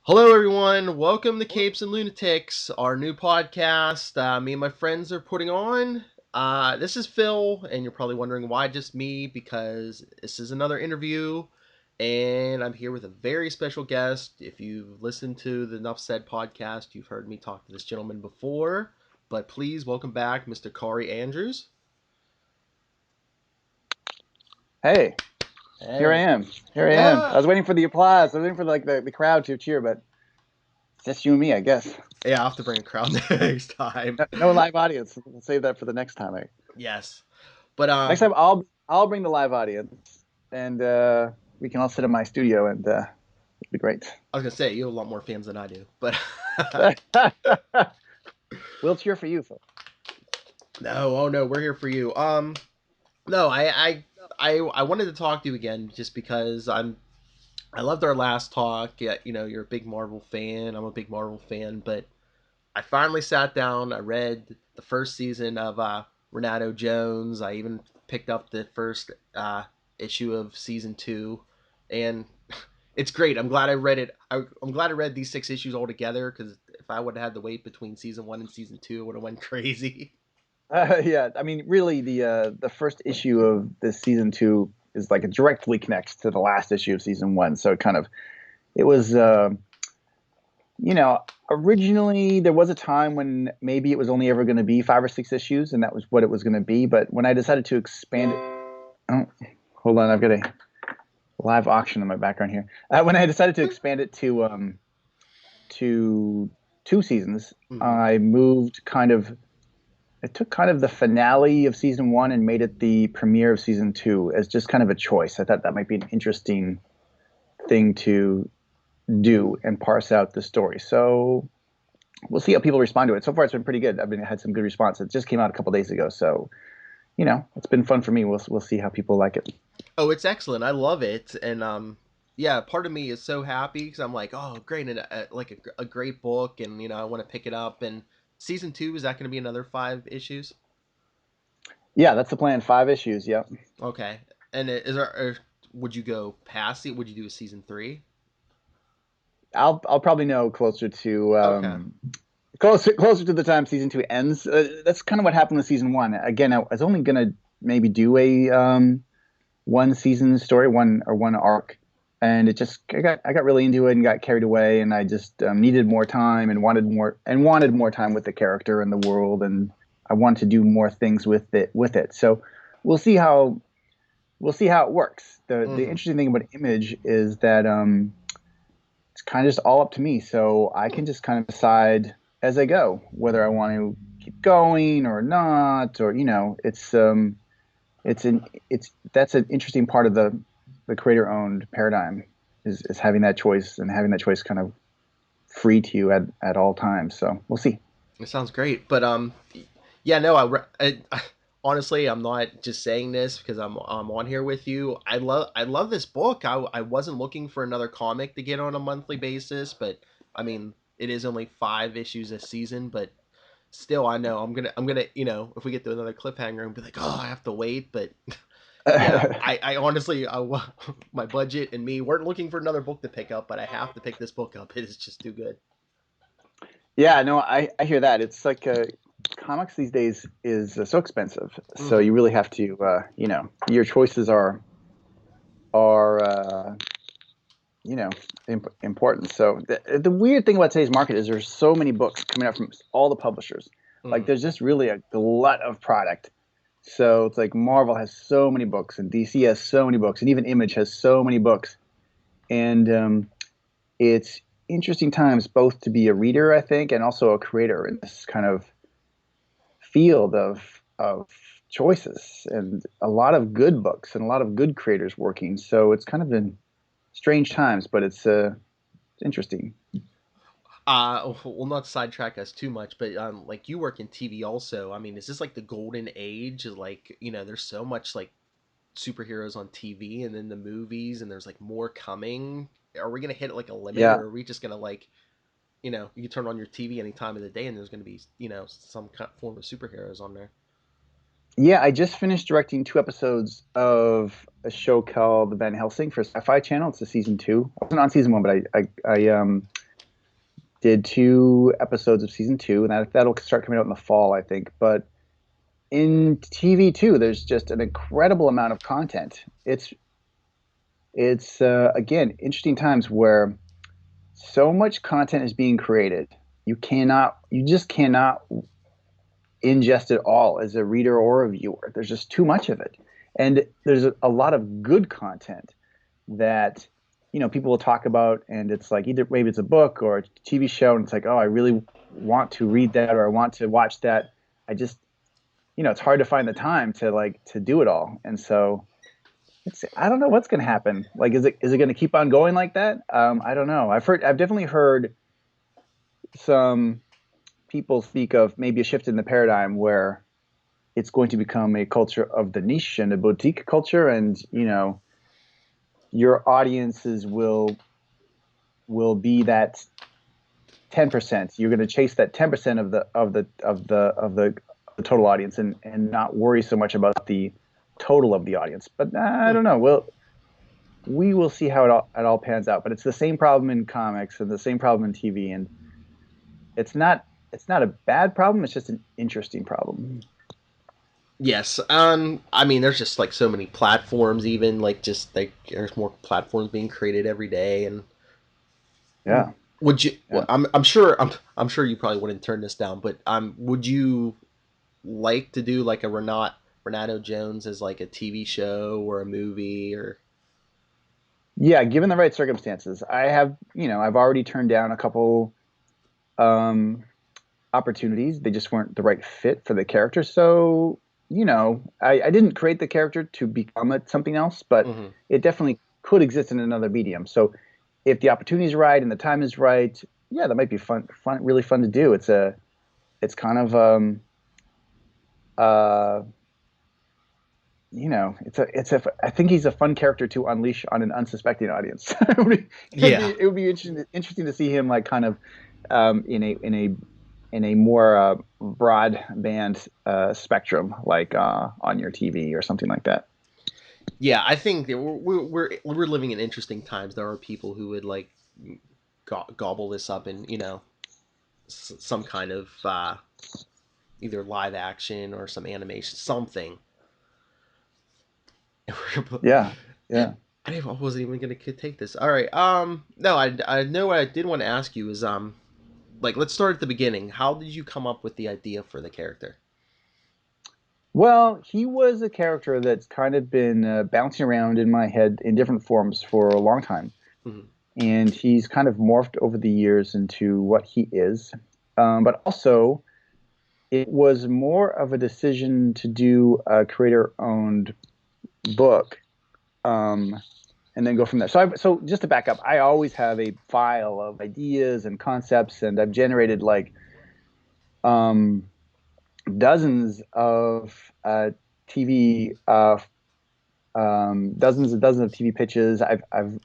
Hello, everyone. Welcome to Capes and Lunatics, our new podcast. Me and my friends are putting on. This is Phil, and you're probably wondering why just me, because this is another interview, and I'm here with a very special guest. If you've listened to the Enough Said podcast, you've heard me talk to this gentleman before, but please welcome back Mr. Cory Andrews. Hey, here I Hey. am. Here I am. I Yeah. was waiting for the applause. I was waiting for the crowd to cheer, but it's just you and me, I guess. Yeah, I'll have to bring a crowd next time. No live audience. We'll save that for the next time. Yes. But Next time I'll bring the live audience, and we can all sit in my studio, and it'll be great. I was gonna say you have a lot more fans than I do, but We'll cheer for you, Phil. no, oh no, we're here for you. No, I wanted to talk to you again just because I loved our last talk. Yeah, you're a big Marvel fan. I'm a big Marvel fan, but I finally sat down. I read the first season of Renato Jones. I even picked up the first issue of season two, and it's great. I'm glad I read it. I'm glad I read these 6 issues all together because if I would have had to wait between season one and season two, it would have went crazy. Yeah, I mean, really, the first issue of this season two is like it directly connects to the last issue of season one. So it was. You know, originally there was a time when maybe it was only ever going to be 5 or 6 issues, and that was what it was going to be. But when I decided to expand it, oh, hold on, I've got a live auction in my background here. When I decided to expand it to 2 seasons, Mm-hmm. I moved kind of. I took kind of the finale of season one and made it the premiere of season two as just kind of a choice. I thought that might be an interesting thing to do and parse out the story. So we'll see how people respond to it. So far, it's been pretty good. Had some good response. It just came out a couple days ago, so it's been fun for me. We'll see how people like it. Oh, it's excellent. I love it, and yeah, part of me is so happy because I'm like, oh, great, and like a great book, and I want to pick it up. And season two, is that going to be another 5 issues? Yeah, that's the plan. 5 issues. Yep. Okay, and is there? Would you go past it? Would you do a season three? I'll probably know closer to Okay. closer to the time season two ends. That's kind of what happened with season one. Again, I was only gonna maybe do a one season story, one arc, and I got really into it and got carried away, and I just needed more time and wanted more time with the character and the world, and I wanted to do more things with it. So we'll see how we'll see how it works. The Mm-hmm. interesting thing about Image is that it's kind of just all up to me, so I can just kind of decide as I go whether I want to keep going or not, or it's that's an interesting part of the creator owned paradigm is having that choice and having that choice kind of free to you at all times. So we'll see. It sounds great, but yeah, no, honestly, I'm not just saying this because I'm on here with you. I love this book. I wasn't looking for another comic to get on a monthly basis, but I mean, it is only 5 issues a season, but still, I know I'm gonna if we get to another cliffhanger and be like, oh, I have to wait, but yeah, I honestly, my budget and me weren't looking for another book to pick up, but I have to pick this book up. It is just too good. Yeah, no, I hear that. It's like comics these days is so expensive, so Hmm. you really have to your choices are you know important. So the weird thing about today's market is there's so many books coming out from all the publishers. Like Hmm. there's just really a glut of product. So it's like Marvel has so many books, and DC has so many books, and even Image has so many books, and it's interesting times both to be a reader, I think, and also a creator in this kind of field of choices and a lot of good books and a lot of good creators working. So it's kind of been strange times, but it's interesting. Well, not sidetrack us too much, but like you work in TV also. I mean, is this like the golden age? Like, there's so much like superheroes on TV and then the movies, and there's like more coming. Are we gonna hit like a limit, Yeah. or are we just gonna like, you can turn on your TV any time of the day, and there's gonna be, some kind of form of superheroes on there? Yeah, I just finished directing 2 episodes of a show called The Van Helsing for Sci-Fi Channel. It's a season two. I wasn't on season one, but I did 2 episodes of season 2, and that'll start coming out in the fall, I think. But in TV too, there's just an incredible amount of content. It's again interesting times where so much content is being created. You just cannot ingest it all as a reader or a viewer. There's just too much of it, and there's a lot of good content that people will talk about, and it's like either maybe it's a book or a TV show, and it's like, oh, I really want to read that or I want to watch that. I just it's hard to find the time to do it all, and so I don't know what's going to happen. Like, is it going to keep on going like that? I don't know. I've definitely heard some people speak of maybe a shift in the paradigm where it's going to become a culture of the niche and a boutique culture, and your audiences will be that 10%. You're going to chase that 10% of the total audience, and not worry so much about the total of the audience. But I don't know. We will see how it all pans out. But it's the same problem in comics and the same problem in TV, and it's not a bad problem. It's just an interesting problem. Yes. I mean, there's just like so many platforms, even like just like there's more platforms being created every day. And Yeah. would you? Yeah. I'm sure you probably wouldn't turn this down, but would you like to do like a Renato Jones as like a TV show or a movie or? Yeah, given the right circumstances. I've already turned down a couple um, opportunities. They just weren't the right fit for the character. So, I didn't create the character to become something else, but Mm-hmm. it definitely could exist in another medium. So, if the opportunity is right and the time is right, yeah, that might be really fun to do. It's kind of uh, I think he's a fun character to unleash on an unsuspecting audience. Yeah. It would be interesting to see him like kind of in a more broadband spectrum, like on your TV or something like that. Yeah, I think that we're living in interesting times. There are people who would like gobble this up in some kind of either live action or some animation, something. Yeah, yeah. I wasn't even gonna take this. All right. No, I know what I did want to ask you is like let's start at the beginning. How did you come up with the idea for the character? Well, he was a character that's kind of been bouncing around in my head in different forms for a long time, Mm-hmm. and he's kind of morphed over the years into what he is. But also, it was more of a decision to do a creator-owned book, um, and then go from there. So just to back up, I always have a file of ideas and concepts, and I've generated like um, dozens of TV, dozens and dozens of TV pitches. I've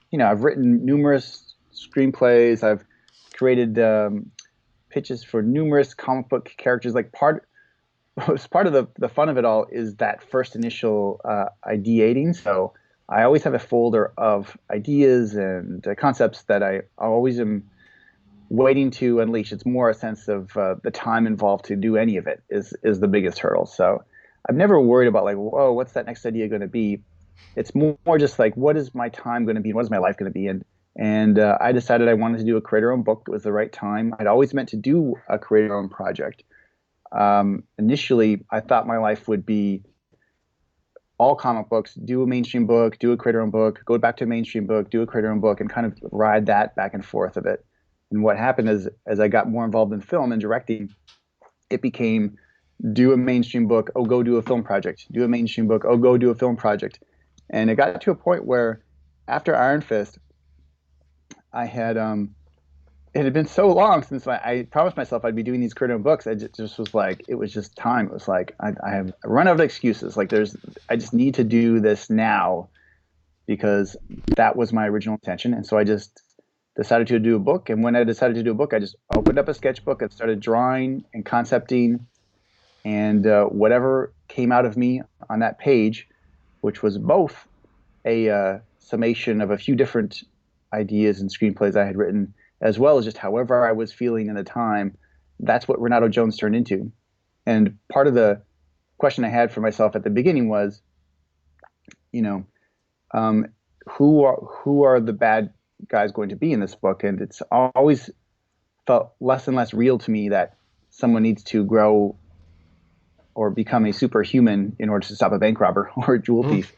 written numerous screenplays. I've created pitches for numerous comic book characters. Like part of the fun of it all is that first initial ideating. So I always have a folder of ideas and concepts that I always am waiting to unleash. It's more a sense of the time involved to do any of it is the biggest hurdle. So I've never worried about like, whoa, what's that next idea going to be? It's more just like, what is my time going to be? What is my life going to be? And I decided I wanted to do a creator-owned book. It was the right time. I'd always meant to do a creator-owned project. Initially, I thought my life would be all comic books, do a mainstream book, do a creator-owned book, go back to a mainstream book, do a creator-owned book, and kind of ride that back and forth of it. And what happened is, as I got more involved in film and directing, it became do a mainstream book, oh, go do a film project. Do a mainstream book, oh, go do a film project. And it got to a point where, after Iron Fist, I had it had been so long since I promised myself I'd be doing these creative books. I just was like, it was just time. It was like I have run out of excuses. Like I just need to do this now because that was my original intention. And so I just decided to do a book. And when I decided to do a book, I just opened up a sketchbook and started drawing and concepting, and whatever came out of me on that page, which was both a summation of a few different ideas and screenplays I had written, as well as just however I was feeling in the time. That's what Renato Jones turned into. And part of the question I had for myself at the beginning was, you know, um, who are the bad guys going to be in this book? And it's always felt less and less real to me that someone needs to grow or become a superhuman in order to stop a bank robber or a jewel Mm. thief.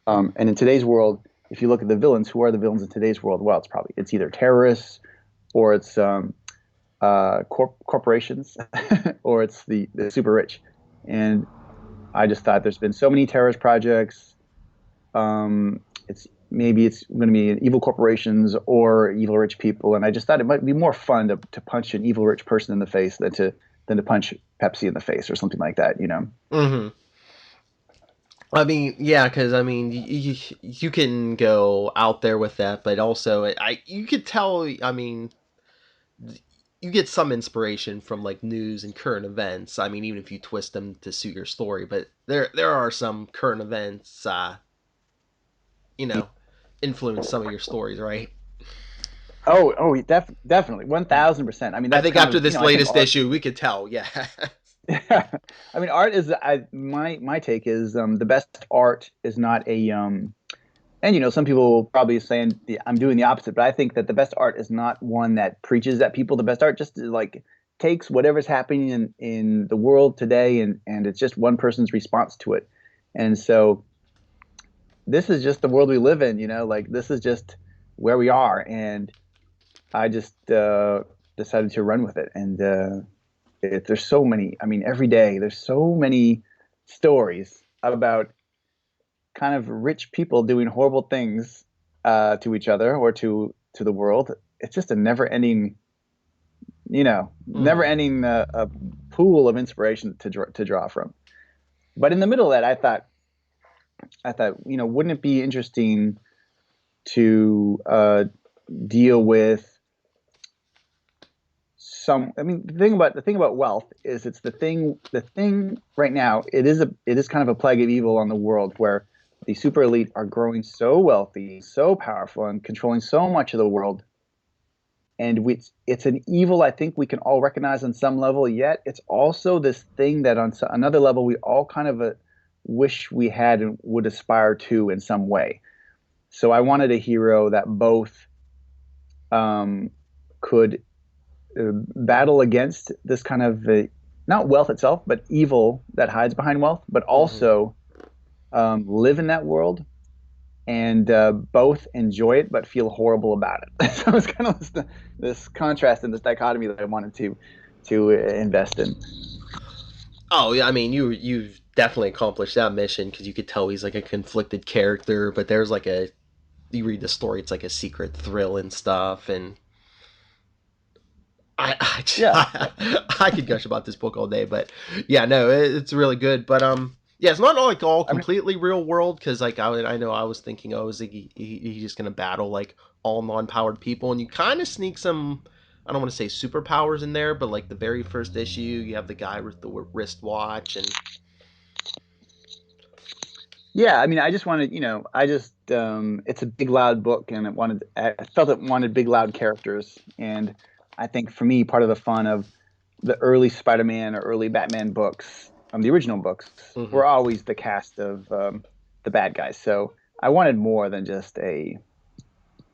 And in today's world, if you look at the villains, who are the villains in today's world? Well, it's either terrorists or it's corporations or it's the super rich. And I just thought there's been so many terrorist projects. It's maybe it's going to be evil corporations or evil rich people, and I just thought it might be more fun to punch an evil rich person in the face than to punch Pepsi in the face or something like that. You know? Hmm. I mean, yeah, because I mean, you can go out there with that, but also, you could tell. I mean, you get some inspiration from like news and current events. I mean, even if you twist them to suit your story, but there are some current events, you know, influence some of your stories, right? Definitely, 1,000%. I mean, I that's think kind after of this I think latest art. issue, we could tell. Yeah. Yeah, I mean, art is my take is the best art is not a and some people will probably saying I'm doing the opposite, but I think that the best art is not one that preaches at people. The best art just like takes whatever's happening in the world today, and it's just one person's response to it. And so this is just the world we live in, like this is just where we are. And I just decided to run with it. And there's so many. I mean, every day there's so many stories about kind of rich people doing horrible things to each other or to the world. It's just a never Hmm. ending pool of inspiration to draw from. But in the middle of that, I thought, wouldn't it be interesting to deal with some? I mean, the thing about wealth is it's the thing right now. It is kind of a plague of evil on the world where the super elite are growing so wealthy, so powerful, and controlling so much of the world. And it's an evil I think we can all recognize on some level. Yet it's also this thing that on another level we all kind of wish we had and would aspire to in some way. So I wanted a hero that both um, could battle against this kind of not wealth itself, but evil that hides behind wealth, but Hmm. also live in that world and both enjoy it but feel horrible about it. So it's kind of this contrast and this dichotomy that I wanted to invest in. Oh yeah, I mean, you've definitely accomplished that mission because you could tell he's like a conflicted character, but there's like a you read the story, it's like a secret thrill and stuff, and Yeah, I could gush about this book all day, but yeah, no, it's really good. But yeah, it's not like all I mean, completely real world because like I know I was thinking, oh, is he's just gonna battle like all non-powered people, and you kind of sneak some. I don't want to say superpowers in there, but like the very first issue, you have the guy with the wristwatch, and yeah. I mean, I just wanted, it's a big loud book, and I felt it wanted big loud characters, and I think for me, part of the fun of the early Spider-Man or early Batman books, the original books, mm-hmm. were always the cast of the bad guys. So I wanted more than just you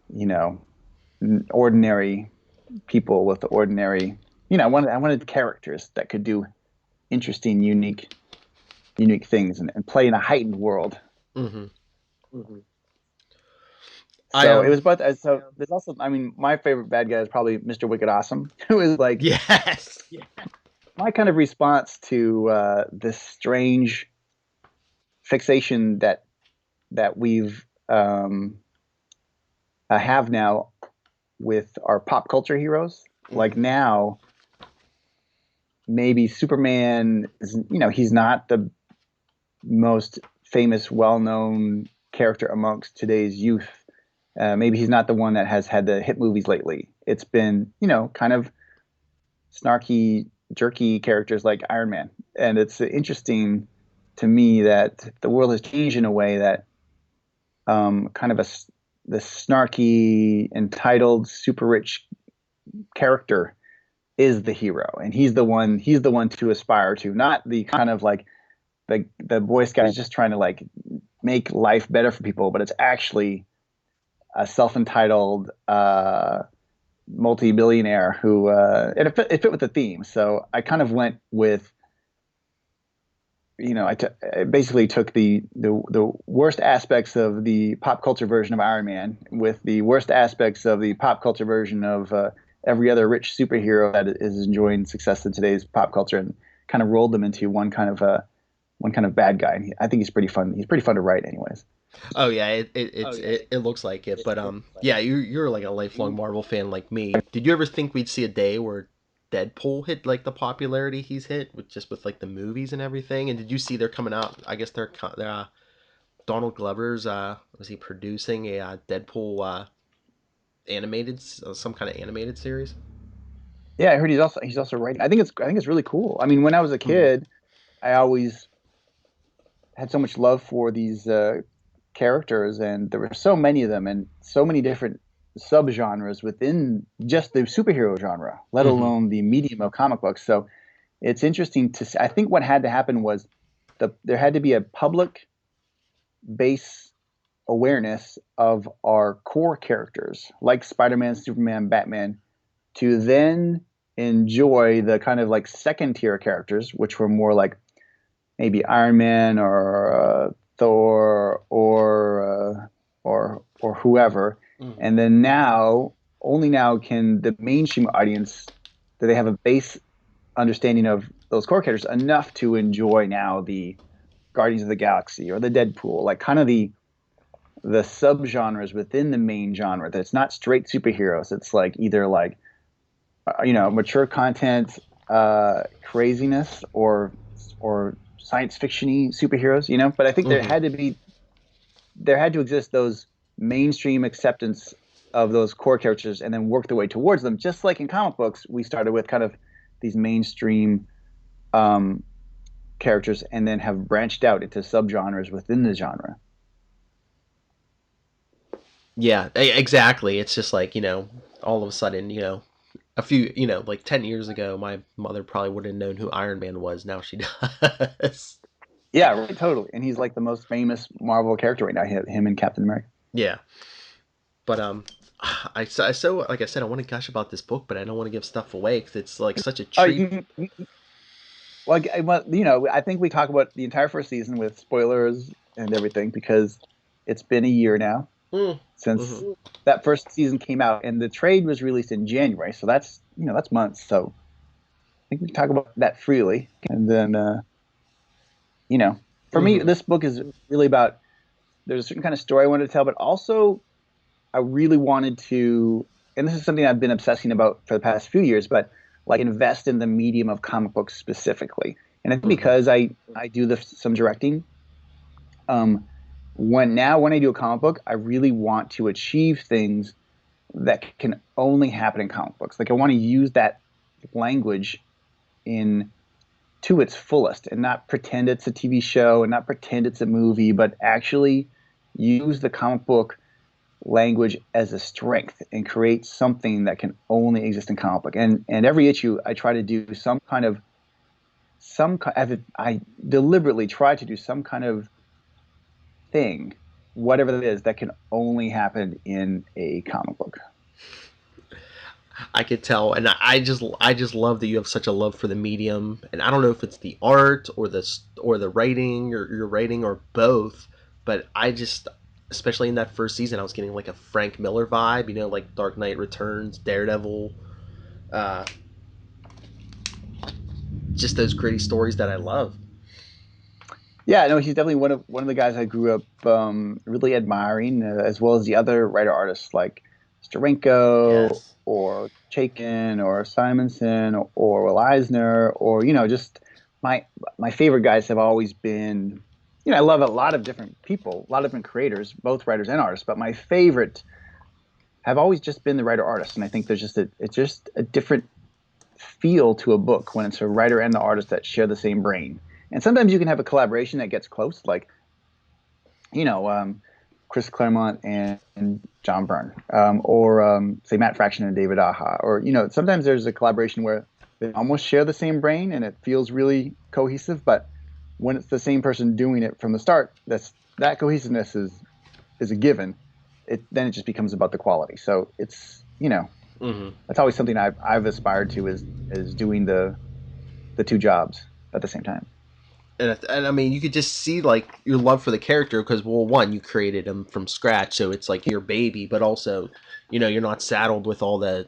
know, ordinary people with ordinary, I wanted characters that could do interesting, unique things and play in a heightened world. Mm-hmm. I So it was, but so there's also, I mean, my favorite bad guy is probably Mr. Wicked Awesome, who is like yes. my kind of response to this strange fixation that we've have now with our pop culture heroes. Like Mm-hmm. now, maybe Superman is, he's not the most famous, well-known character amongst today's youth. Maybe he's not the one that has had the hit movies lately. It's been, kind of snarky, jerky characters like Iron Man. And it's interesting to me that the world has changed in a way that kind of the snarky, entitled, super rich. character is the hero, and he's the one to aspire to, not the kind of like the Boy Scout is just trying to like make life better for people, but it's actually a self-entitled multi-billionaire who it fit with the theme. So I kind of went with, I basically took the worst aspects of the pop culture version of Iron Man with the worst aspects of the pop culture version of every other rich superhero that is enjoying success in today's pop culture, and kind of rolled them into one kind of bad guy. And I think he's pretty fun. He's pretty fun to write, anyways. Oh yeah, it looks like it. But yeah, you're like a lifelong Marvel fan like me. Did you ever think we'd see a day where Deadpool hit like the popularity he's hit with like the movies and everything? And did you see they're coming out? I guess they're Donald Glover's was he producing a Deadpool animated some kind of animated series? Yeah, I heard he's also writing. I think it's really cool. I mean, when I was a Hmm. kid, I always had so much love for these characters, and there were so many of them, and so many different subgenres within just the superhero genre, let Hmm. alone the medium of comic books. So it's interesting to see. I think what had to happen was there had to be a public base awareness of our core characters, like Spider-Man, Superman, Batman, to then enjoy the kind of like second tier characters, which were more like maybe Iron Man or Thor or whoever. Hmm. And then now, only now can the mainstream audience, do they have a base understanding of those core characters enough to enjoy now the Guardians of the Galaxy or the Deadpool, like kind of the subgenres within the main genre. That it's not straight superheroes. It's like either like mature content, craziness, or science fictiony superheroes. But I think Hmm. there had to exist those mainstream acceptance of those core characters, and then work the way towards them. Just like in comic books, we started with kind of these mainstream um, characters, and then have branched out into subgenres within the genre. Yeah, exactly. It's just like all of a sudden a few like 10 years ago, my mother probably wouldn't have known who Iron Man was. Now she does. Yeah, right, totally. And he's like the most famous Marvel character right now. Him and Captain America. Yeah, but so like I said, I want to gush about this book, but I don't want to give stuff away because it's like such a Oh, treat. I think we talk about the entire first season with spoilers and everything, because it's been a year now Mm. since Hmm. that first season came out, and the trade was released in January. So that's months. So I think we can talk about that freely. And then, for me, Hmm. this book is really about, there's a certain kind of story I wanted to tell, but also I really wanted to, and this is something I've been obsessing about for the past few years, but like invest in the medium of comic books specifically. And I think Hmm. because I do some directing, um, when I do a comic book, I really want to achieve things that can only happen in comic books. Like I want to use that language in to its fullest, and not pretend it's a TV show and not pretend it's a movie, but actually use the comic book language as a strength and create something that can only exist in comic book. And every issue, I try to do I deliberately try to do some kind of thing, whatever that is, that can only happen in a comic book. I could tell, and I just love that you have such a love for the medium, and I don't know if it's the art or the writing or your writing or both, but I just, especially in that first season, I was getting like a Frank Miller vibe, like Dark Knight Returns, Daredevil, uh, just those gritty stories that I love. Yeah, no, he's definitely one of the guys I grew up really admiring, as well as the other writer artists like Steranko Yes. or Chaikin or Simonson or Will Eisner, or just my my favorite guys have always been, I love a lot of different people, a lot of different creators, both writers and artists, but my favorite have always just been the writer artist. And I think it's just a different feel to a book when it's a writer and the artist that share the same brain. And sometimes you can have a collaboration that gets close, like you know, um, Chris Claremont and John Byrne, or say Matt Fraction and David Aja, or sometimes there's a collaboration where they almost share the same brain and it feels really cohesive. But when it's the same person doing it from the start, that cohesiveness is a given. Then it just becomes about the quality. So it's Hmm. that's always something I've aspired to is doing the two jobs at the same time. And I mean, you could just see like your love for the character because, well, one, you created him from scratch, so it's like your baby, but also, you're not saddled with all the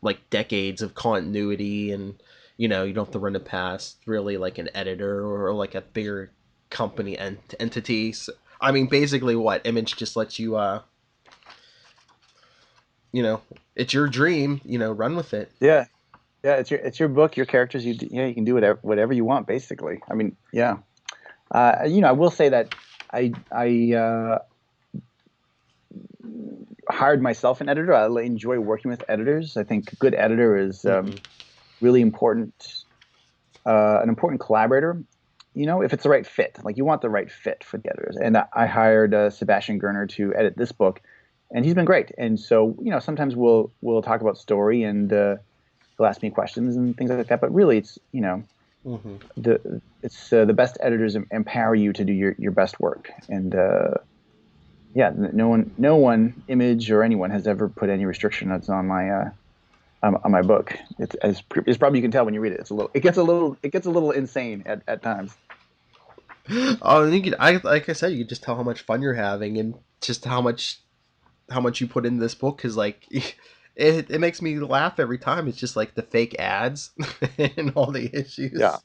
like decades of continuity, and you don't have to run it past really like an editor or like a bigger company entity. So, I mean, basically, what Image just lets you, it's your dream, run with it. Yeah, yeah, it's your book, your characters. You can do whatever you want, basically. I mean, yeah. I will say that I hired myself an editor. I enjoy working with editors. I think a good editor is Hmm. really important, an important collaborator. If it's the right fit, like you want the right fit for the editors. And I hired Sebastian Gerner to edit this book, and he's been great. And so, sometimes we'll talk about story, and he'll ask me questions and things like that. But really, it's Hmm. the best editors empower you to do your best work. And yeah, no one, Image or anyone, has ever put any restrictions on my book. It's probably, you can tell when you read it. It gets a little insane at times. Oh, and like I said, you could just tell how much fun you're having, and just how much you put in this book, because like it makes me laugh every time. It's just like the fake ads and all the Yeah, issues.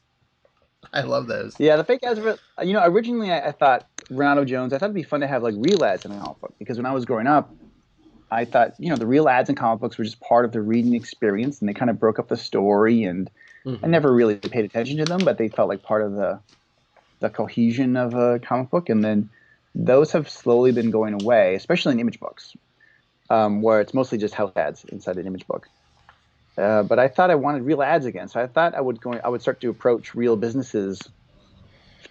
I love those. yeah. The fake ads were, originally I thought Renato Jones. I thought it'd be fun to have like real ads in a comic book because when I was growing up, I thought the real ads in comic books were just part of the reading experience, and they kind of broke up the story. And I Hmm. never really paid attention to them, but they felt like part of the cohesion of a comic book. And then those have slowly been going away, especially in image books, where it's mostly just house ads inside an image book. But I thought I wanted real ads again, so I thought I would start to approach real businesses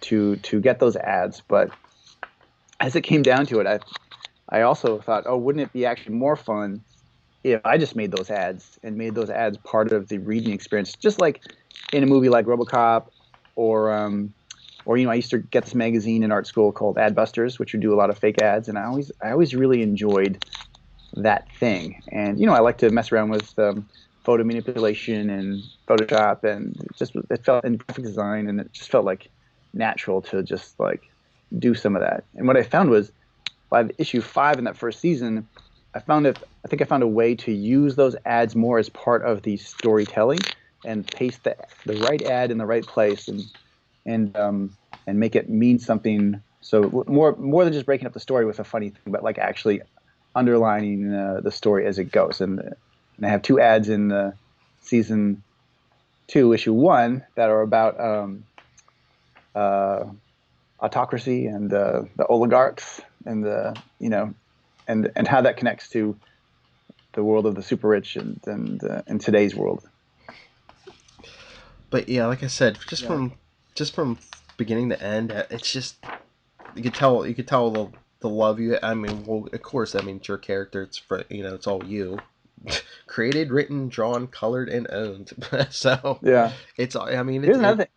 to get those ads. But as it came down to it, I also thought, oh, wouldn't it be actually more fun if I just made those ads and made those ads part of the reading experience, just like in a movie like RoboCop, or I used to get this magazine in art school called Adbusters, which would do a lot of fake ads, and I always really enjoyed that thing. And I like to mess around with photo manipulation and Photoshop, and it felt in graphic design, and it just felt like natural to just like do some of that. And what I found was by issue 5 in that first season, I think I found a way to use those ads more as part of the storytelling and paste the right ad in the right place, and and make it mean something. So more than just breaking up the story with a funny thing, but like actually underlining the story as it goes. And I have two ads in the season 2, issue 1, that are about uh, autocracy and the oligarchs, and and how that connects to the world of the super rich, and in today's world. But yeah, like I said, just Yeah. from beginning to end, it's just you could tell the love you. I mean, well, of course, I mean, it's your character. It's for it's all you. Created, written, drawn, colored, and owned. So Yeah. it's. I mean, Here's another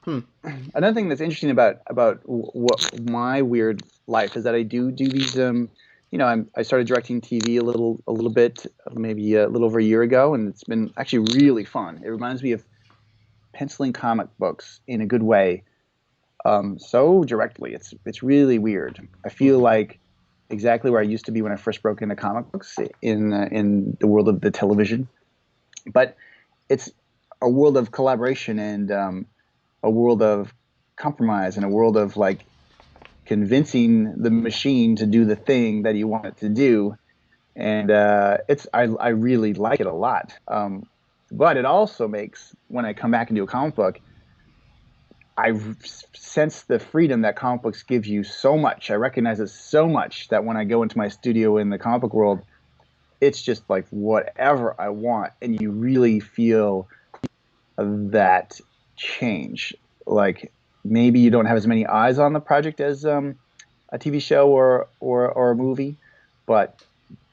hmm. thing. Another thing that's interesting about what my weird life is that I do these. I started directing TV a little bit, maybe a little over a year ago, and it's been actually really fun. It reminds me of penciling comic books in a good way, so directly. It's really weird. I feel Hmm. like exactly where I used to be when I first broke into comic books in the world of the television, but it's a world of collaboration, and a world of compromise, and a world of like convincing the machine to do the thing that you want it to do. And I really like it a lot. But it also makes, when I come back and do a comic book, I sense the freedom that comic books give you so much. I recognize it so much that when I go into my studio in the comic book world, it's just like whatever I want, and you really feel that change. Like maybe you don't have as many eyes on the project as a TV show or a movie, but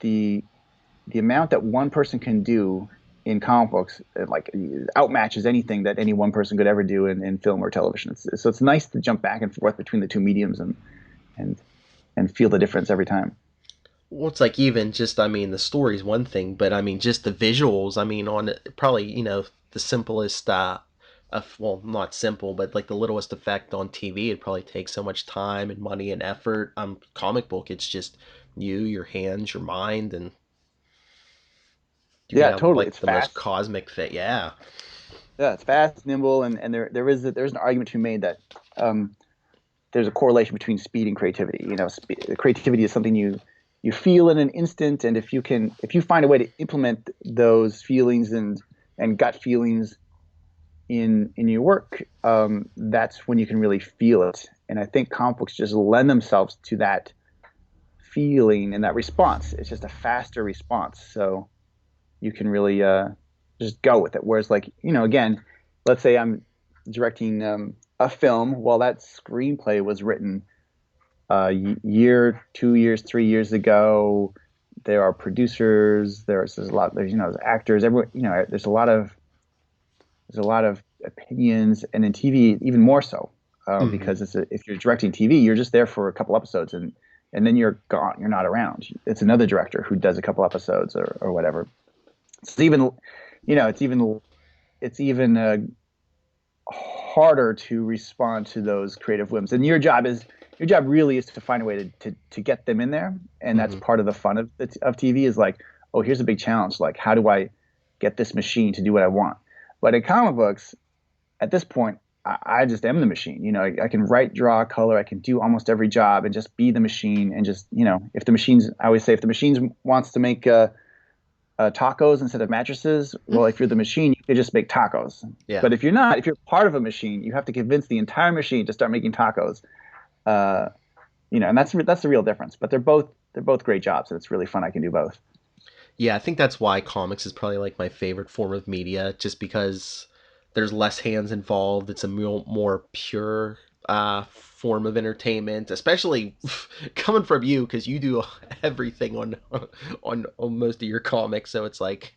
the the amount that one person can do in comic books like outmatches anything that any one person could ever do in film or television. So it's nice to jump back and forth between the two mediums and and feel the difference every time. Well, it's like even just, I mean, the story's one thing, but I mean, just the visuals. I mean, on probably, the simplest, well, not simple, but like the littlest effect on TV, it probably takes so much time and money and effort. Comic book, it's just you, your hands, your mind, and you can Yeah, have totally. like It's the most fast. cosmic fit. Yeah. Yeah, it's fast, nimble, and there's an argument to be made that um, there's a correlation between speed and creativity. Creativity is something you feel in an instant, and if you find a way to implement those feelings and gut feelings in your work, that's when you can really feel it. And I think comic books just lend themselves to that feeling and that response. It's just a faster response, so you can really just go with it. Whereas, like, again, let's say I'm directing a film. Well, that screenplay was written a year, 2 years, 3 years ago. There are producers. There's a lot. There's actors. Everyone. There's a lot of opinions, and in TV even more so, Hmm. because if you're directing TV, you're just there for a couple episodes, and then you're gone. You're not around. It's another director who does a couple episodes or whatever. It's even, it's even harder to respond to those creative whims. And your job really is to find a way to get them in there, and that's Hmm. part of the fun of TV is like, oh, here's a big challenge. Like, how do I get this machine to do what I want? But in comic books, at this point, I just am the machine. I can write, draw, color. I can do almost every job and just be the machine. And just, if the machines, I always say, if the machine wants to make tacos instead of mattresses, well, if you're the machine, you could just make tacos. Yeah. But if you're not, if you're part of a machine, you have to convince the entire machine to start making tacos. Uh, and that's the real difference. But they're both great jobs, and it's really fun. I can do both. Yeah, I think that's why comics is probably like my favorite form of media, just because there's less hands involved. It's a more pure form of entertainment, especially coming from you because you do everything on most of your comics. So it's like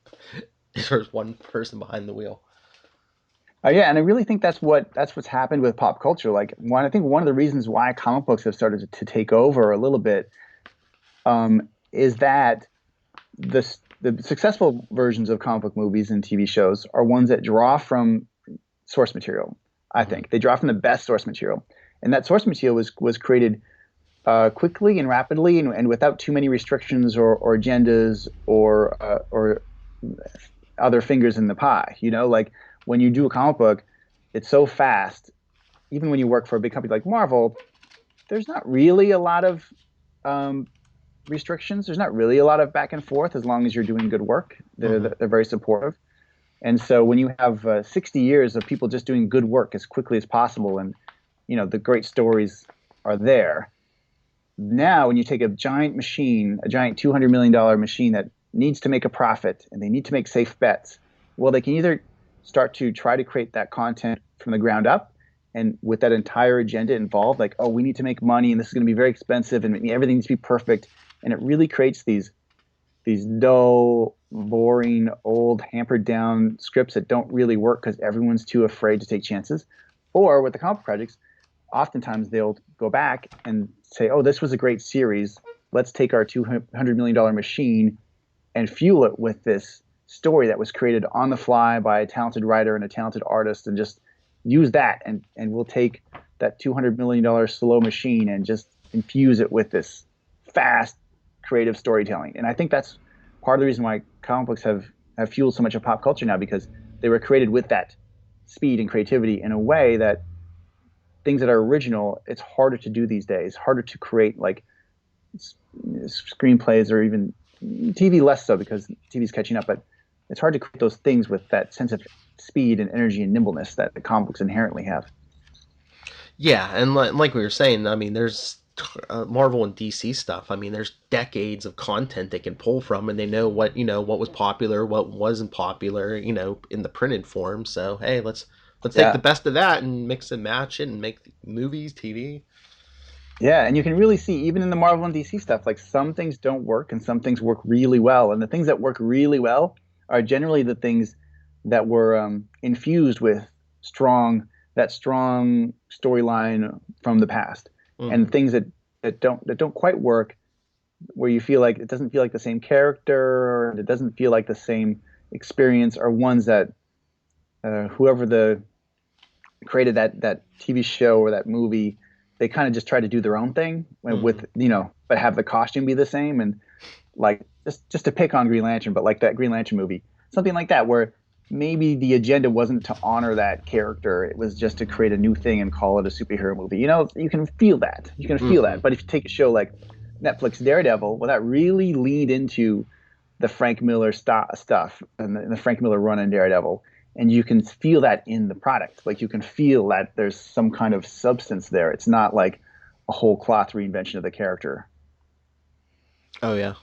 there's one person behind the wheel. Yeah, and I really think that's what's happened with pop culture. Like, I think one of the reasons why comic books have started to take over a little bit is that the successful versions of comic book movies and TV shows are ones that draw from source material. I Hmm. think they draw from the best source material, and that source material was created quickly and rapidly, and without too many restrictions or agendas or other fingers in the pie. Like when you do a comic book, it's so fast. Even when you work for a big company like Marvel, there's not really a lot of um, restrictions. There's not really a lot of back and forth as long as you're doing good work. They're Hmm. they're very supportive. And so when you have 60 years of people just doing good work as quickly as possible, and the great stories are there. Now, when you take a giant machine, a giant $200 million machine that needs to make a profit and they need to make safe bets, well, they can either start to try to create that content from the ground up and with that entire agenda involved, like, oh, we need to make money and this is going to be very expensive and everything needs to be perfect. And it really creates these dull, boring, old, hampered down scripts that don't really work because everyone's too afraid to take chances. Or with the comic projects, oftentimes they'll go back and say, "Oh, this was a great series. Let's take our $200 million machine and fuel it with this story that was created on the fly by a talented writer and a talented artist, and just use that. And we'll take that $200 million slow machine and just infuse it with this fast, creative storytelling." And I think that's part of the reason why comic books have fueled so much of pop culture now, because they were created with that speed and creativity in a way that things that are original, it's harder to do these days. Harder to create like screenplays or even TV less so because TV's catching up. But it's hard to create those things with that sense of speed and energy and nimbleness that the comic books inherently have. Yeah, and like we were saying, I mean, there's Marvel and DC stuff. I mean, there's decades of content they can pull from, and they know what was popular, what wasn't popular, in the printed form. So hey, let's take the Yeah, best of that and mix and match it and make movies, TV. Yeah, and you can really see even in the Marvel and DC stuff, like some things don't work and some things work really well. And the things that work really well are generally the things that were infused with strong strong storyline from the past. And Hmm. things that don't quite work, where you feel like it doesn't feel like the same character, and it doesn't feel like the same experience, are ones that whoever the created that TV show or that movie, they kind of just try to do their own thing Hmm. with, but have the costume be the same. And like just to pick on Green Lantern, but like that Green Lantern movie, something like that, where maybe the agenda wasn't to honor that character, it was just to create a new thing and call it a superhero movie. You can feel that. You can feel Hmm. that. But if you take a show like Netflix Daredevil, well, that really leaned into the Frank Miller stuff and the Frank Miller run on Daredevil. And you can feel that in the product. Like you can feel that there's some kind of substance there. It's not like a whole cloth reinvention of the character. Oh yeah.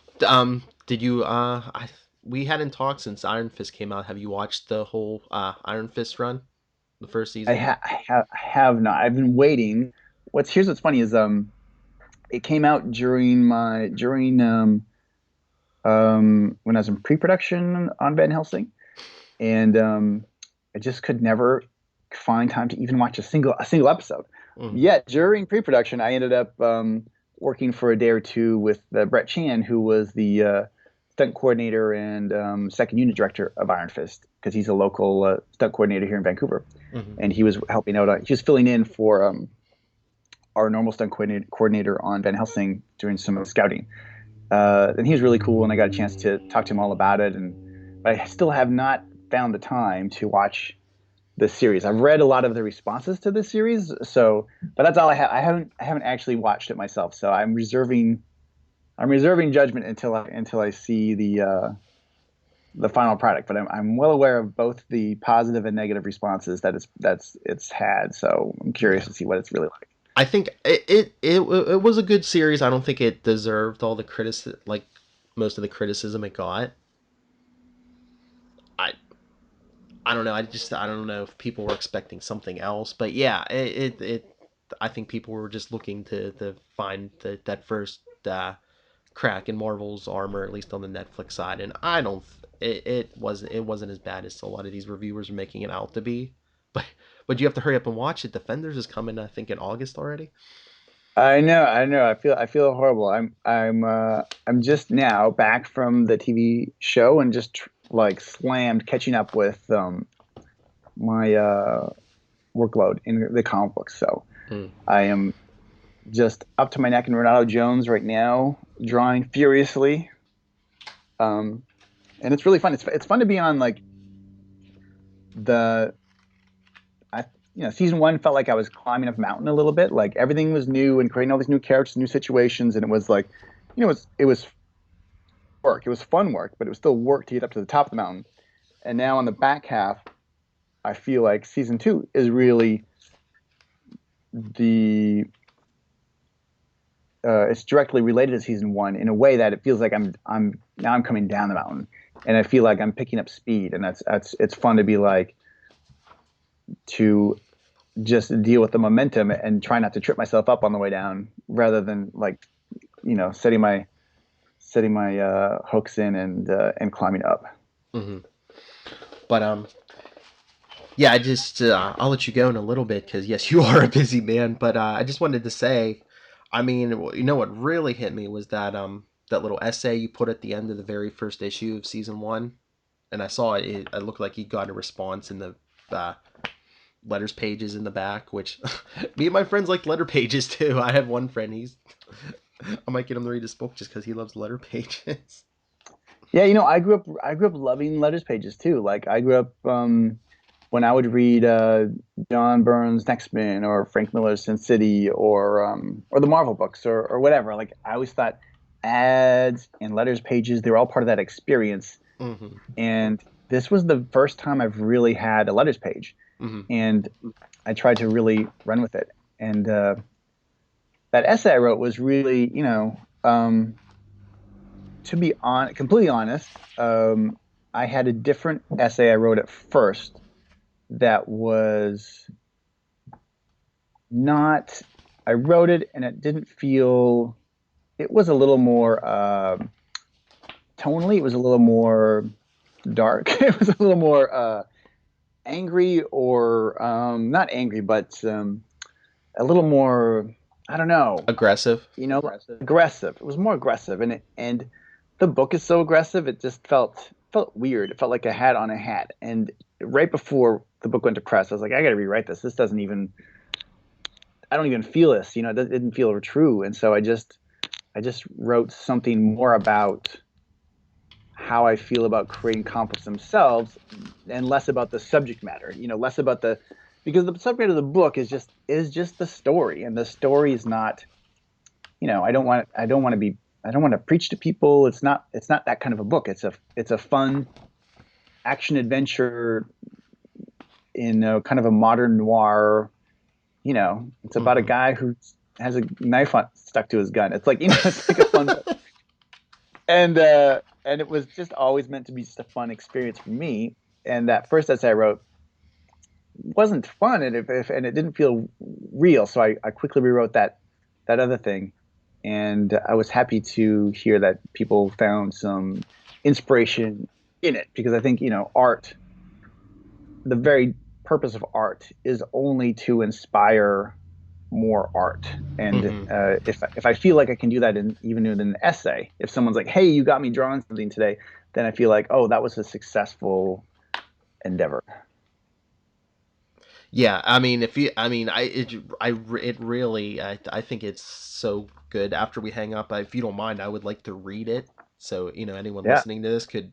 Did you? We hadn't talked since Iron Fist came out. Have you watched the whole Iron Fist run, the first season? I have not. I've been waiting. What's funny is it came out during when I was in pre-production on Van Helsing, and I just could never find time to even watch a single episode. Hmm. Yet during pre-production, I ended up working for a day or two with Brett Chan, who was the stunt coordinator and second unit director of Iron Fist, because he's a local stunt coordinator here in Vancouver, Hmm. and he was helping out. He was filling in for our normal stunt coordinator on Van Helsing doing some scouting. And he was really cool, and I got a chance to talk to him all about it. But I still have not found the time to watch the series. I've read a lot of the responses to the series, but that's all I have. I haven't actually watched it myself, so I'm reserving judgment until I see the final product. But I'm well aware of both the positive and negative responses it's had. So I'm curious Yeah. to see what it's really like. I think it was a good series. I don't think it deserved all the like most of the criticism it got. I I don't know. I don't know if people were expecting something else, but yeah, I think people were just looking to find that first crack in Marvel's armor, at least on the Netflix side. And I don't. It wasn't as bad as a lot of these reviewers are making it out to be. But but you have to hurry up and watch it. Defenders is coming, I think, in August already. I know. I feel horrible. I'm just now back from the TV show and just like slammed catching up with my workload in the comic books. So Hmm. I am just up to my neck in Renato Jones right now, drawing furiously. Um, and it's really fun. It's fun to be on like the I season one felt like I was climbing a mountain a little bit. Like everything was new and creating all these new characters, new situations, and it was like, it was work. It was fun work, but it was still work to get up to the top of the mountain. And now on the back half, I feel like season two is really the it's directly related to season one in a way that it feels like I'm coming down the mountain, and I feel like I'm picking up speed, and that's it's fun to be like to just deal with the momentum and try not to trip myself up on the way down, rather than like setting my hooks in and climbing up. Hmm. But yeah, I just I'll let you go in a little bit because yes, you are a busy man. But I just wanted to say, I mean, you know what really hit me was that little essay you put at the end of the very first issue of season one, and I saw it. It looked like you got a response in the uh, letters pages in the back, which me and my friends like letter pages too. I have one friend. I might get him to read this book just because he loves letter pages. Yeah, I grew up loving letters pages too. Like I grew up when I would read John Byrne's Next Men or Frank Miller's Sin City or the Marvel books or whatever. Like I always thought ads and letters pages, they were all part of that experience. Hmm. And this was the first time I've really had a letters page, Hmm. and I tried to really run with it. And that essay I wrote was really, to be completely honest, I had a different essay I wrote at first that was not. I wrote it and it didn't feel. It was a little more tonally. It was a little more dark. It was a little more angry, or not angry, but a little more. I don't know. Aggressive. Aggressive. It was more aggressive, and the book is so aggressive. It just felt weird. It felt like a hat on a hat. And right before the book went to press, I was like, I got to rewrite this. This doesn't even. I don't even feel this. It didn't feel true. And so I just wrote something more about how I feel about creating conflicts themselves, and less about the subject matter. Less about the because the subject of the book is just the story, and the story is not. I don't want to preach to people. It's not that kind of a book. It's a fun action adventure in kind of a modern noir. It's about a Hmm. guy who has a knife stuck to his gun. It's like it's like a fun book. And it was just always meant to be just a fun experience for me. And that first essay I wrote wasn't fun, and it didn't feel real. So I quickly rewrote that other thing, and I was happy to hear that people found some inspiration in it, because I think art, the very purpose of art is only to inspire more art. And Hmm. if I feel like I can do that even in an essay, if someone's like, "Hey, you got me drawing something today," then I feel like, oh, that was a successful endeavor. Yeah, I mean, if you, I mean, it really, I think it's so good. After we hang up, if you don't mind, I would like to read it, so anyone Yeah, listening to this could,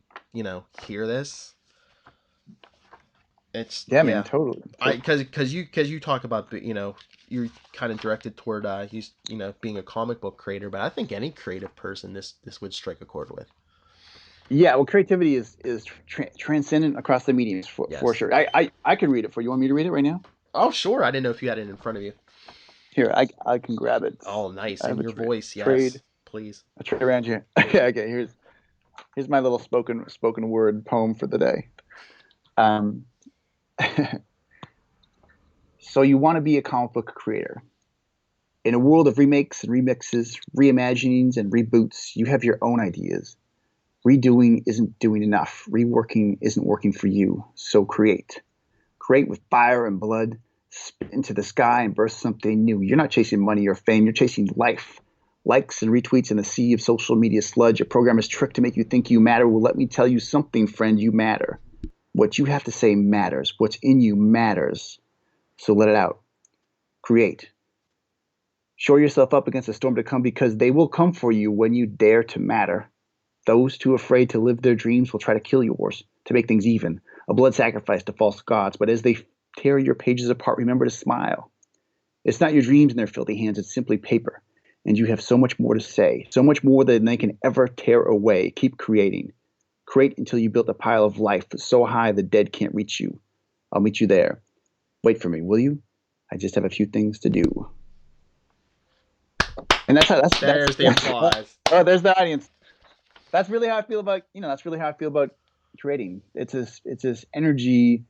hear this. It's yeah, man, yeah, totally, I totally. because you talk about you're kind of directed toward being a comic book creator, but I think any creative person this would strike a chord with. Yeah, well, creativity is transcendent across the mediums, for Yes. sure. I can read it for you. Want me to read it right now? Oh, sure. I didn't know if you had it in front of you. Here, I can grab it. Oh, nice. I In have your voice, trade yes. Please. a trade around here. Okay, here's my little spoken word poem for the day. Um, so you want to be a comic book creator in a world of remakes and remixes, reimaginings and reboots. You have your own ideas. Redoing isn't doing enough. Reworking isn't working for you. So create. Create with fire and blood. Spit into the sky and burst something new. You're not chasing money or fame. You're chasing life. Likes and retweets in a sea of social media sludge. A programmer's trick to make you think you matter. Well, let me tell you something, friend. You matter. What you have to say matters. What's in you matters. So let it out. Create. Shore yourself up against a storm to come, because they will come for you when you dare to matter. Those too afraid to live their dreams will try to kill yours, to make things even, a blood sacrifice to false gods. But as they tear your pages apart, remember to smile. It's not your dreams in their filthy hands, it's simply paper. And you have so much more to say, so much more than they can ever tear away. Keep creating. Create until you build a pile of life so high the dead can't reach you. I'll meet you there. Wait for me, will you? I just have a few things to do. And that's how There's the that's applause. oh, there's the audience. That's really how I feel about creating. It's this energy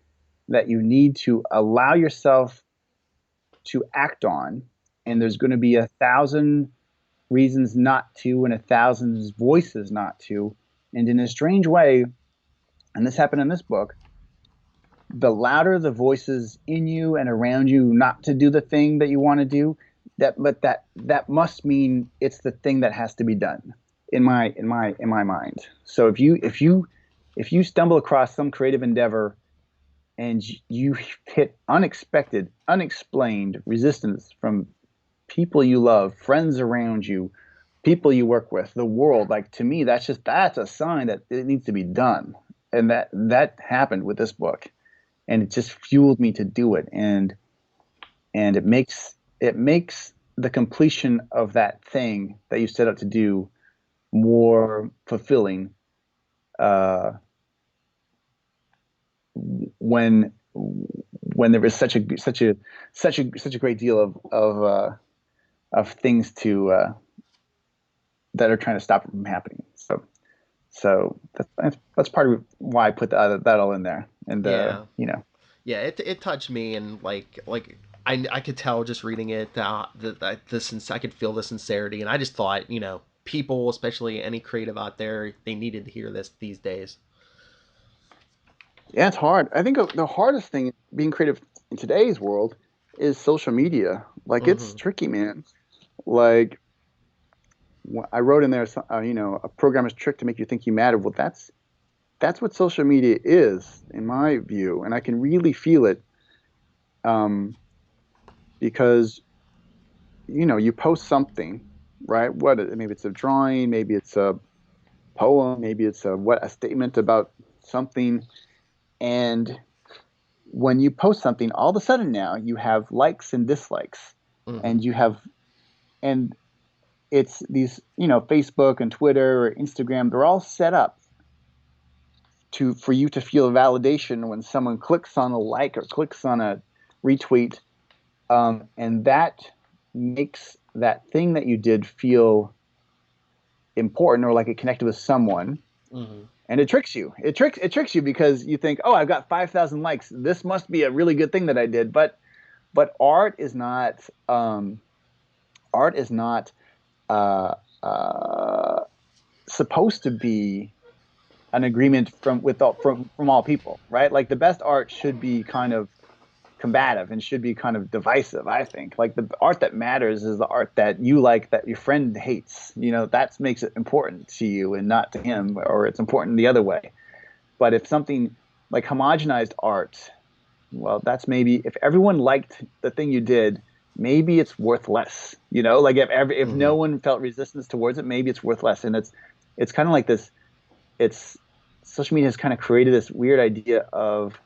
that you need to allow yourself to act on, and there's going to be 1,000 reasons not to, and 1,000 voices not to. And in a strange way, and this happened in this book, the louder the voices in you and around you not to do the thing that you want to do, that must mean it's the thing that has to be done, in my mind. So if you stumble across some creative endeavor, and you hit unexpected, unexplained resistance from people you love, friends around you, people you work with, the world, like, to me, that's a sign that it needs to be done. And that happened with this book, and it just fueled me to do it. And it makes the completion of that thing that you set out to do more fulfilling, uh, when there is such a great deal of things to that are trying to stop it from happening. So that's part of why I put that all in there. And Yeah. you know, Yeah, it touched me, and like I could tell just reading it I could feel the sincerity, and I just thought, people, especially any creative out there, they needed to hear this these days. Yeah, it's hard. I think the hardest thing being creative in today's world is social media. Like it's Mm-hmm. tricky, man. Like I wrote in there, a programmer's trick to make you think you matter. Well, that's what social media is, in my view, and I can really feel it, um, because you post something, right? Maybe it's a drawing, maybe it's a poem, maybe it's a statement about something, and when you post something, all of a sudden now you have likes and dislikes, Mm-hmm. and and it's these, Facebook and Twitter or Instagram, they're all set up for you to feel validation when someone clicks on a like or clicks on a retweet, and that makes that thing that you did feel important or like it connected with someone, Mm-hmm. and it tricks you. It tricks you because you think, oh, I've got 5,000 likes. This must be a really good thing that I did. But art is not uh, uh, supposed to be an agreement from all people, right? Like the best art should be kind of combative and should be kind of divisive. I think like the art that matters is the art that you like that your friend hates. That makes it important to you and not to him, or it's important the other way. But if something like homogenized art, well, that's maybe if everyone liked the thing you did, maybe it's worth less. Like if Mm-hmm. no one felt resistance towards it, maybe it's worth less. And it's kind of like this. It's Social media has kind of created this weird idea of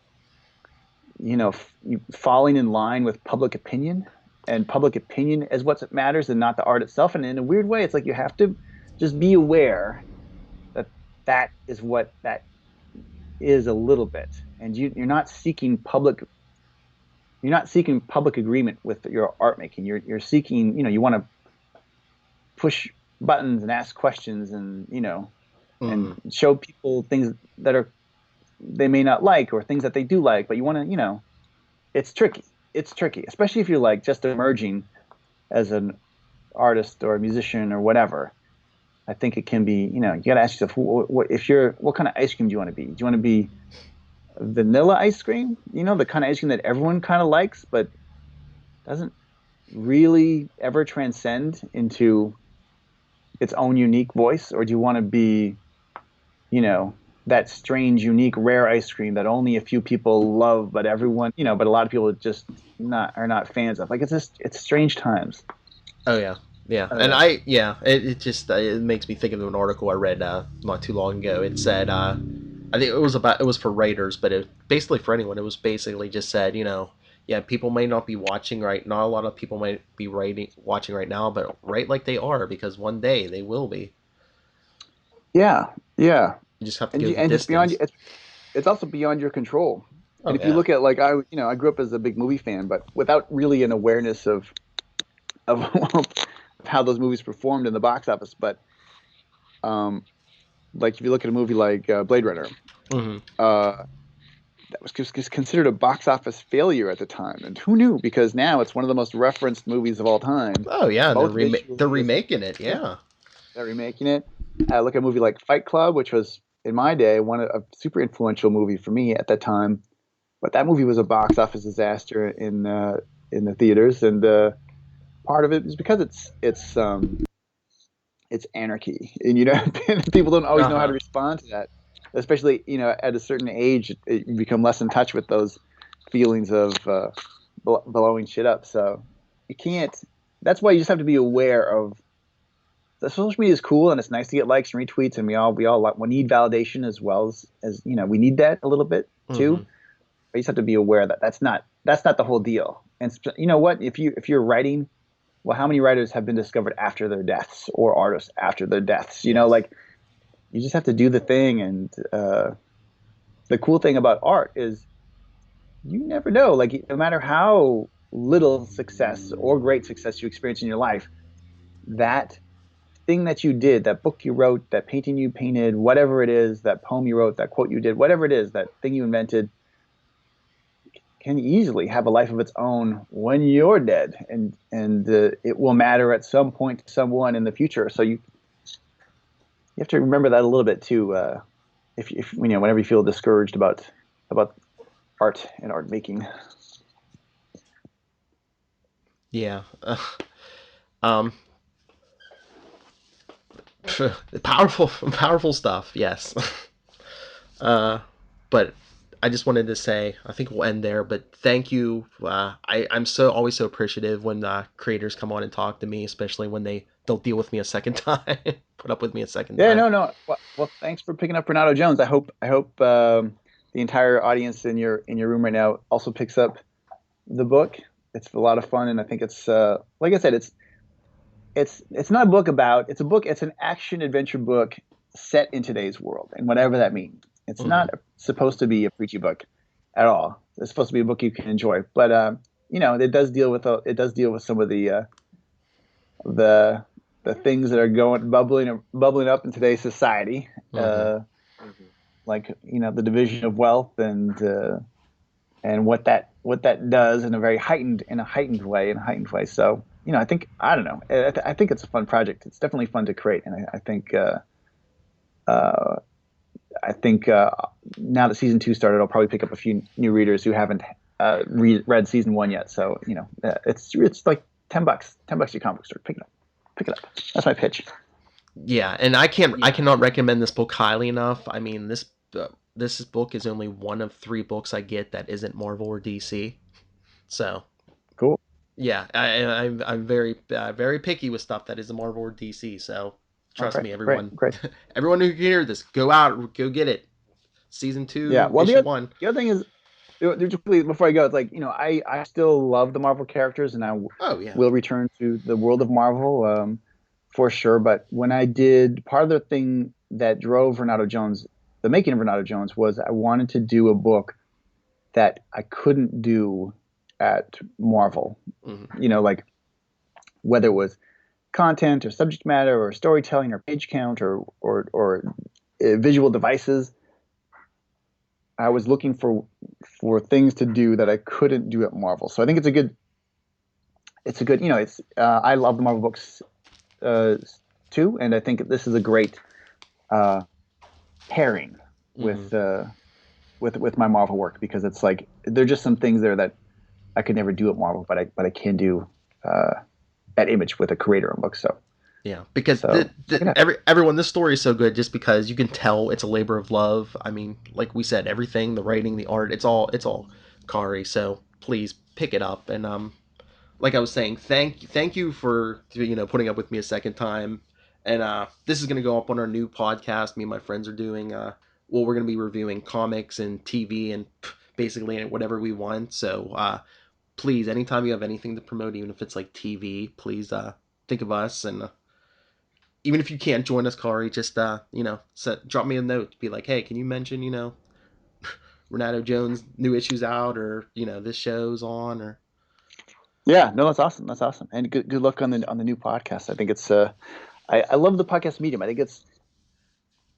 falling in line with public opinion, and public opinion is what matters and not the art itself. And in a weird way, it's like you have to just be aware that that is what that is a little bit, and you're not seeking public agreement with your art making. You're seeking, you want to push buttons and ask questions, and and Mm-hmm. show people things that are they may not like, or things that they do like, but you want to, it's tricky. It's tricky, especially if you're like just emerging as an artist or a musician or whatever. I think it can be, you got to ask yourself, what kind of ice cream do you want to be? Do you want to be vanilla ice cream? The kind of ice cream that everyone kind of likes, but doesn't really ever transcend into its own unique voice? Or do you want to be, you know, that strange, unique, rare ice cream that only a few people love, but but a lot of people just are not fans of? Like it's strange times. Oh yeah, yeah, I don't and know. it just it makes me think of an article I read not too long ago. It said I think it was for writers, but it basically for anyone. It was basically just said, yeah, people may not be watching right. Not a lot of people might be watching right now, but write like they are, because one day they will be. Yeah, yeah, You just have to and go the just beyond distance. it's also beyond your control. And Oh if you yeah. look at like I grew up as a big movie fan, but without really an awareness of how those movies performed in the box office. But um, like if you look at a movie like Blade Runner, Hmm. uh, that was just considered a box office failure at the time, and who knew? Because now it's one of the most referenced movies of all time, Oh yeah, and both they're visually as remaking it. yeah, Yeah. they're remaking it. I look at a movie like Fight Club, which was in my day a super influential movie for me at that time. But that movie was a box office disaster in the theaters, and part of it is because it's anarchy, and people don't always Uh know how to huh. respond to that, especially at a certain age. You become less in touch with those feelings of blowing shit up. So you can't. That's why you just have to be aware of the social media is cool, and it's nice to get likes and retweets, and we need validation as well as we need that a little bit too. Hmm. But you just have to be aware that that's not the whole deal. And you know what? If you're writing, well, how many writers have been discovered after their deaths, or artists after their deaths? Yes. Like you just have to do the thing. And the cool thing about art is you never know. Like no matter how little success or great success you experience in your life, that thing that you did, that book you wrote, that painting you painted, whatever it is, that poem you wrote, that quote you did, whatever it is, that thing you invented, can easily have a life of its own when you're dead, and it will matter at some point to someone in the future. So you have to remember that a little bit too. If whenever you feel discouraged about art and art making. Yeah. Um, powerful, powerful stuff. Yes. But I just wanted to say, I think we'll end there. But thank you. I'm so always so appreciative when creators come on and talk to me, especially when they'll deal with me a second time, put up with me a second Yeah, time. no, no. Well, thanks for picking up Renato Jones. I hope the entire audience in your room right now also picks up the book. It's a lot of fun, and I think it's like I said, it's not a book about. It's a book. It's an action adventure book set in today's world, and whatever that means. It's Mm-hmm. not supposed to be a preachy book at all. It's supposed to be a book you can enjoy, but it does deal with some of the the things that are going bubbling up in today's society, Mm-hmm. like the division of wealth and what that does in a very heightened way. So I don't know. I think it's a fun project. It's definitely fun to create, and uh, I think now that season 2 started, I'll probably pick up a few new readers who haven't read season 1 yet. So it's like $10 at your comic book store. Pick it up. That's my pitch. Yeah, and I cannot recommend this book highly enough. I mean, this book is only one of 3 books I get that isn't Marvel or DC. So Cool. yeah, I'm very very picky with stuff that isn't Marvel or DC. So Oh, trust great, me, great, everyone, great. everyone who can hear this, go out, go get it. Season Yeah. 2, Well, issue 1. the other thing is, before I go, it's like I still love the Marvel characters, and I Oh yeah. will return to the world of Marvel for sure. But when I did part of the thing that drove Renato Jones, the making of Renato Jones, was I wanted to do a book that I couldn't do at Marvel. Mm-hmm. Like whether it was content or subject matter or storytelling or page count or visual devices. I was looking for things to do that I couldn't do at Marvel. So I think it's a good it's I love the Marvel books uh, too, and I think this is a great uh, pairing Mm-hmm. with my Marvel work, because it's like there're just some things there that I could never do at Marvel, but I can do at Image with a creator on books. So Yeah, because so check it out. everyone, this story is so good just because you can tell it's a labor of love. I mean, like we said, everything, the writing, the art, it's all Kari. So please pick it up. And like I was saying, thank you for putting up with me a second time. And this is gonna go up on our new podcast. Me and my friends are doing. Well, we're gonna be reviewing comics and TV and basically whatever we want. So please, anytime you have anything to promote, even if it's like TV, please think of us. And even if you can't join us, Kari, just drop me a note. Be like, hey, can you mention Renato Jones new issues out, or this show's on, or Yeah, no, that's awesome. That's awesome, and good luck on the new podcast. I think it's I love the podcast medium. I think it's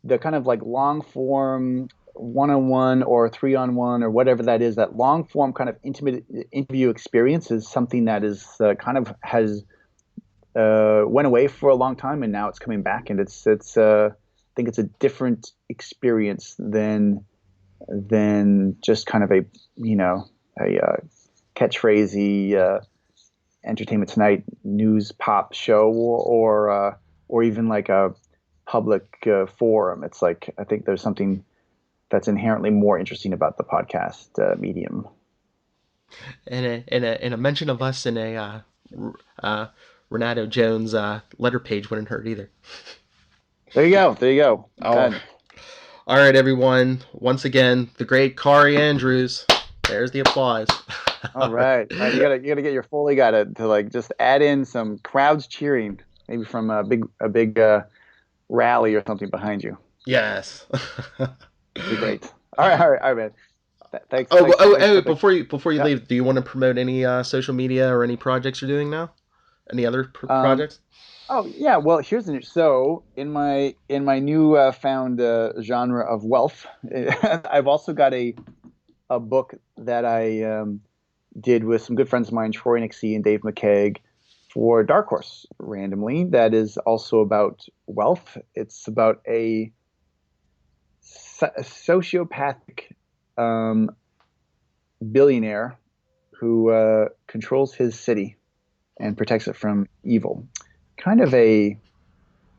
the kind of like long form one-on-one or three-on-one or whatever that is, that long form kind of intimate interview experience is something that is kind of has went away for a long time, and now it's coming back, and it's I think it's a different experience than just kind of a catchphrasey Entertainment Tonight news pop show, or even like a public forum. It's like I think there's something that's inherently more interesting about the podcast medium. and a mention of us in a uh, Renato Jones letter page wouldn't hurt either. There you go. There you go. Oh, Done. all right, everyone. Once again, the great Cory Andrews. There's the applause. All All right. right. All right. You gotta get your Foley guy to like just add in some crowds cheering, maybe from a big rally or something behind you. Yes. That'd be great. All right. All right. All right, man. Thanks. Oh, Thanks. oh, Thanks oh! for the. Before you Yeah. leave, do you want to promote any social media or any projects you're doing now? Any other Um. projects? Oh yeah. Well, here's the new. So in my new found genre of wealth, I've also got a book that I did with some good friends of mine, Troy Nixie and Dave McCaig, for Dark Horse randomly. That is also about wealth. It's about a sociopathic um, billionaire who controls his city and protects it from evil. Kind of a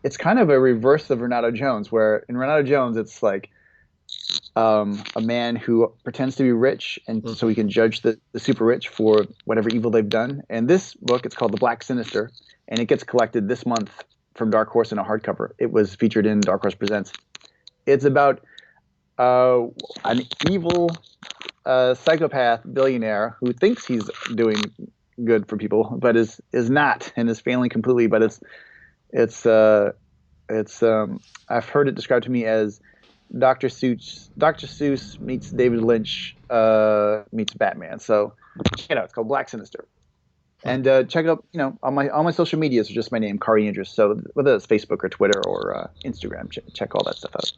It's kind of a reverse of Renato Jones, where in Renato Jones it's like a man who pretends to be rich, and so Hmm. he can judge the super rich for whatever evil they've done. And this book, it's called The Black Sinister, and it gets collected this month from Dark Horse in a hardcover. It was featured in Dark Horse Presents. It's about uh, an evil psychopath billionaire who thinks he's doing good for people, but is not, and is failing completely. But it's it's I've heard it described to me as Dr. Seuss meets David Lynch meets Batman. So check it out. It's called Black Sinister. And check it out, on my social medias are just my name, Cory Andrews. So whether it's Facebook or Twitter or Instagram, check all that stuff out.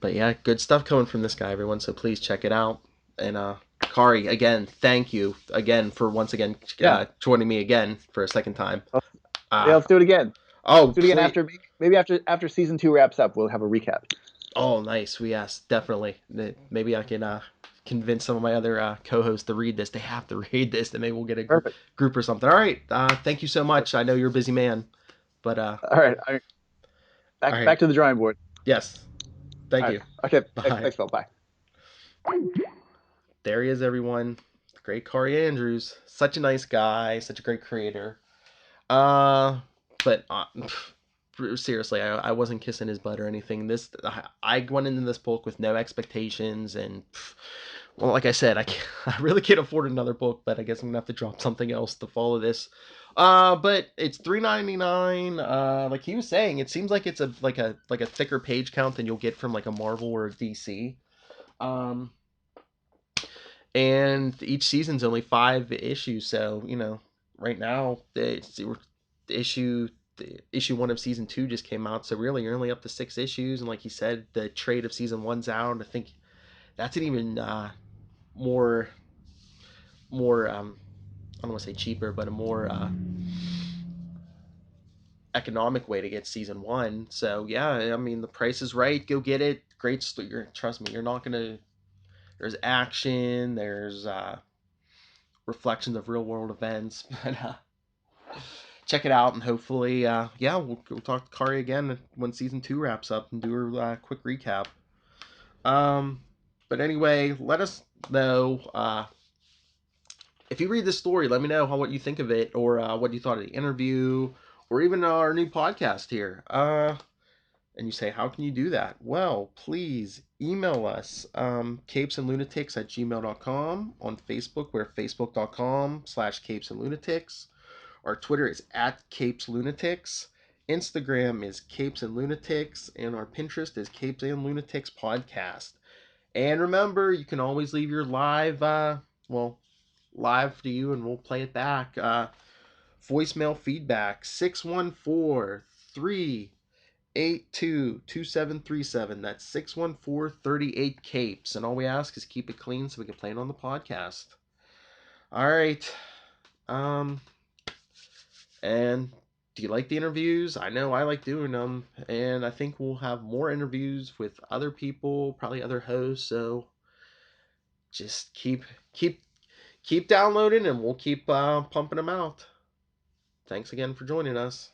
But yeah, good stuff coming from this guy, everyone. So please check it out. And Kari, again, thank you again for once again Yeah. joining me again for a second time. Yeah, Uh, let's do it again. oh, Let's do it again please. after maybe after season 2 wraps up. We'll have a recap. Oh, nice. Yes, definitely. Maybe I can convince some of my other co-hosts to read this. They have to read this. Then maybe we'll get a Perfect. group or something. All right. Thank you so much. I know you're a busy man, but All right. all Back right. to the drawing board. Yes. Thank All right. you. Okay. Bye. Thanks, Phil. Bye. There he is, everyone. Great Cory Andrews. Such a nice guy. Such a great creator. Uh, but seriously, I wasn't kissing his butt or anything. I went into this book with no expectations, and well, like I said, I really can't afford another book, but I guess I'm gonna have to drop something else to follow this. But it's $3.99. Like he was saying, it seems like it's a thicker page count than you'll get from like a Marvel or a DC. Um, and each season's only 5 issues, so right now the issue 1 of season 2 just came out, so really you're only up to 6 issues, and like you said, the trade of season 1's out. I think that's an even more I don't want to say cheaper, but a more economic way to get season 1. So yeah, I mean, the price is right. Go get it. Great story. Trust me, you're not gonna. There's action. There's reflections of real world events. But check it out, and hopefully, yeah, we'll talk to Kari again when season 2 wraps up and do her quick recap. Um, but anyway, let us know if you read this story. Let me know what you think of it, or what you thought of the interview, or even our new podcast here. And you say, how can you do that? Well, please email us, capesandlunatics@gmail.com. On Facebook, we're facebook.com/capesandlunatics. Our Twitter is @capeslunatics. Instagram is Capes and Lunatics. And our Pinterest is Capes and Lunatics Podcast. And remember, you can always leave your live to you, and we'll play it back. Voicemail feedback 614-382-2737. That's 614-38 capes, and all we ask is keep it clean so we can play it on the podcast. All right. um and do you like the interviews? I know I like doing them, and I think we'll have more interviews with other people, probably other hosts. So just keep downloading, and we'll keep pumping them out. Thanks again for joining us.